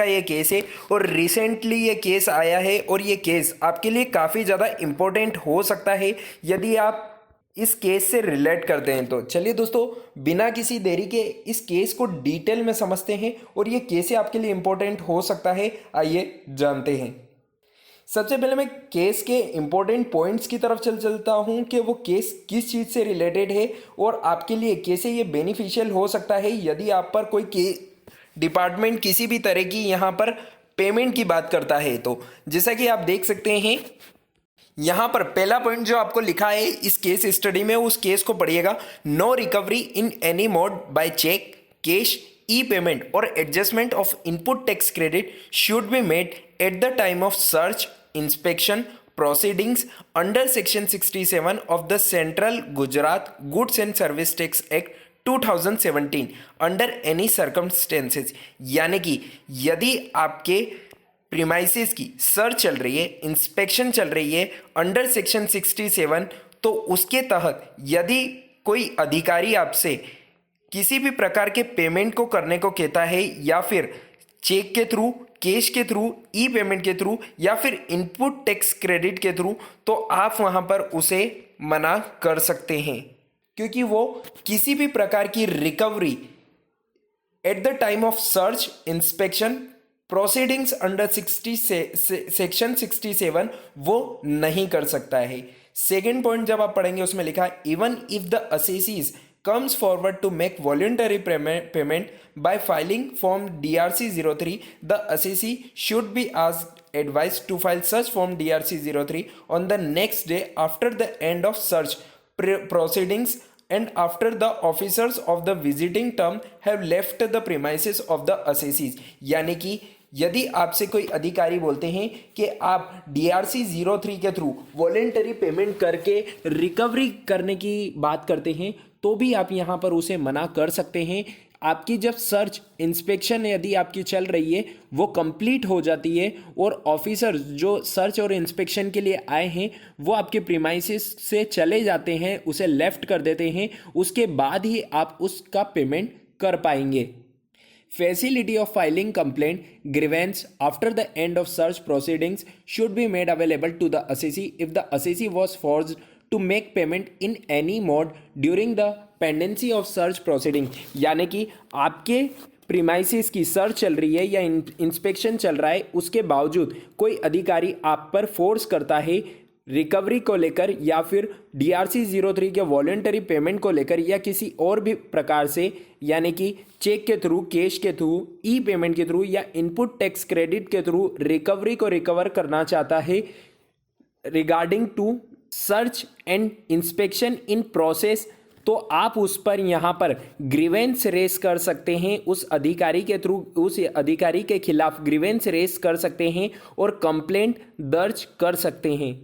का ये केस है और रिसेंटली ये केस आया है और ये केस आपके लिए काफ़ी ज़्यादा इम्पोर्टेंट हो सकता है यदि आप इस केस से रिलेट करते हैं। तो चलिए दोस्तों, बिना किसी देरी के इस केस को डिटेल में समझते हैं और ये कैसे आपके लिए इम्पोर्टेंट हो सकता है, आइए जानते हैं। सबसे पहले मैं केस के इम्पोर्टेंट पॉइंट्स की तरफ चलता हूँ कि वो केस किस चीज़ से रिलेटेड है और आपके लिए कैसे ये बेनिफिशियल हो सकता है यदि आप पर कोई डिपार्टमेंट किसी भी तरह की यहाँ पर पेमेंट की बात करता है। तो जैसा कि आप देख सकते हैं यहाँ पर पहला पॉइंट जो आपको लिखा है इस केस स्टडी में, उस केस को पढ़िएगा। No recovery in any mode by cheque, cash, e payment और adjustment of input tax credit should be made at the time of search inspection proceedings under section 67 of the Central Gujarat Goods and Service Tax Act 2017 under any circumstances। यानी कि यदि आपके premises की search चल रही है, inspection चल रही है अंडर सेक्शन 67, तो उसके तहत यदि कोई अधिकारी आपसे किसी भी प्रकार के पेमेंट को करने को कहता है या फिर चेक के थ्रू, कैश के थ्रू, ई पेमेंट के थ्रू या फिर इनपुट टैक्स क्रेडिट के थ्रू, तो आप वहां पर उसे मना कर सकते हैं क्योंकि वो किसी भी प्रकार की recovery eight the time of search inspection proceedings under section 67 वो नहीं कर सकता है। सेकेंड पॉइंट जब आप पढ़ेंगे उसमें लिखा है even if the assessees comes forward to make voluntary payment by filing form DRC 03, the assessee should be asked advised to file such form DRC 03 on the next day after the end of search proceedings and after the officers of the visiting term have left the premises of the assessees। यानी कि यदि आपसे कोई अधिकारी बोलते हैं कि आप DRC 03 के थ्रू वॉलेंटरी पेमेंट करके रिकवरी करने की बात करते हैं तो भी आप यहाँ पर उसे मना कर सकते हैं। आपकी जब सर्च इंस्पेक्शन यदि आपकी चल रही है वो कंप्लीट हो जाती है और ऑफिसर जो सर्च और इंस्पेक्शन के लिए आए हैं वो आपके प्रीमाइसेस से चले जाते हैं, उसे लेफ्ट कर देते हैं, उसके बाद ही आप उसका पेमेंट कर पाएंगे। Facility of filing complaint grievance after the end of search proceedings should be made available to the assessee if the assessee was forced to make payment in any mode during the pendency of search proceeding। यानी कि आपके premises की search चल रही है या inspection चल रहा है, उसके बावजूद कोई अधिकारी आप पर फोर्स करता है रिकवरी को लेकर या फिर DRC 03 के वॉलेंटरी पेमेंट को लेकर या किसी और भी प्रकार से, यानी कि चेक के थ्रू, कैश के थ्रू, ई पेमेंट के थ्रू या इनपुट टैक्स क्रेडिट के थ्रू रिकवरी को रिकवर करना चाहता है regarding to search and inspection in process, तो आप उस पर यहाँ पर ग्रीवेंस रेस कर सकते हैं। उस अधिकारी के थ्रू उस अधिकारी के खिलाफ ग्रीवेंस रेस कर सकते हैं और कंप्लेंट दर्ज कर सकते हैं।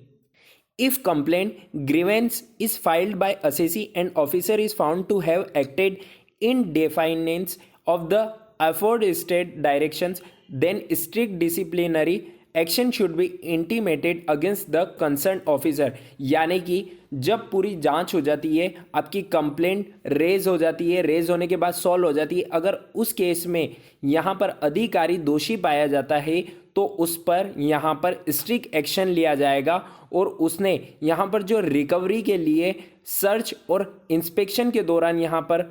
If complaint grievance is filed by assessee and officer is found to have acted in defiance of the aforesaid directions, then strict disciplinary action should be intimated against the concerned officer। यानी कि जब पूरी जांच हो जाती है, आपकी complaint raise हो जाती है, रेज होने के बाद सॉल्व हो जाती है, अगर उस केस में यहाँ पर अधिकारी दोषी पाया जाता है तो उस पर यहाँ पर स्ट्रिक्ट एक्शन लिया जाएगा और उसने यहाँ पर जो रिकवरी के लिए सर्च और इंस्पेक्शन के दौरान यहाँ पर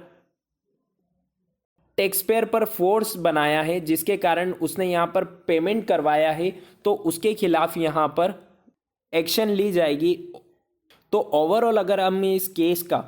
टैक्स पेयर पर फोर्स बनाया है जिसके कारण उसने यहाँ पर पेमेंट करवाया है, तो उसके खिलाफ यहाँ पर एक्शन ली जाएगी। तो ओवरऑल अगर हम इस केस का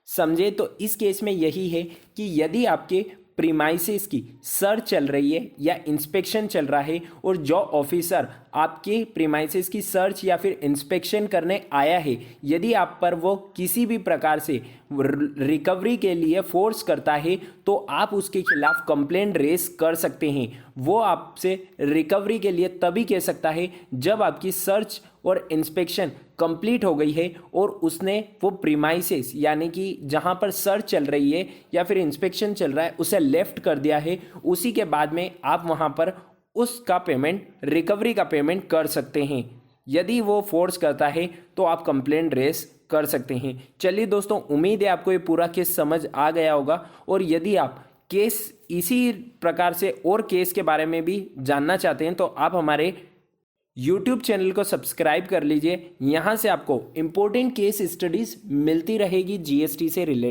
समझे तो इस केस में यही है कि यदि आपके प्रीमाइसेस की सर्च चल रही है या इंस्पेक्शन चल रहा है और जो ऑफिसर आपके प्रीमाइसेस की सर्च या फिर इंस्पेक्शन करने आया है, यदि आप पर वो किसी भी प्रकार से रिकवरी के लिए फोर्स करता है तो आप उसके खिलाफ कंप्लेंट रेस कर सकते हैं। वो आपसे रिकवरी के लिए तभी कह सकता है जब आपकी सर्च और इंस्पेक्शन कंप्लीट हो गई है और उसने वो प्रीमाइसेस यानी कि जहां पर सर्च चल रही है या फिर इंस्पेक्शन चल रहा है उसे लेफ्ट कर दिया है, उसी के बाद में आप वहां पर उसका पेमेंट, रिकवरी का पेमेंट कर सकते हैं। यदि वो फोर्स करता है तो आप कंप्लेंट रेस कर सकते हैं। चलिए दोस्तों, उम्मीद है आपको ये पूरा केस समझ आ गया होगा और यदि आप केस इसी प्रकार से और केस के बारे में भी जानना चाहते हैं तो आप हमारे YouTube चैनल को सब्सक्राइब कर लीजिए। यहाँ से आपको इम्पोर्टेंट केस स्टडीज़ मिलती रहेगी जीएसटी से रिलेटेड।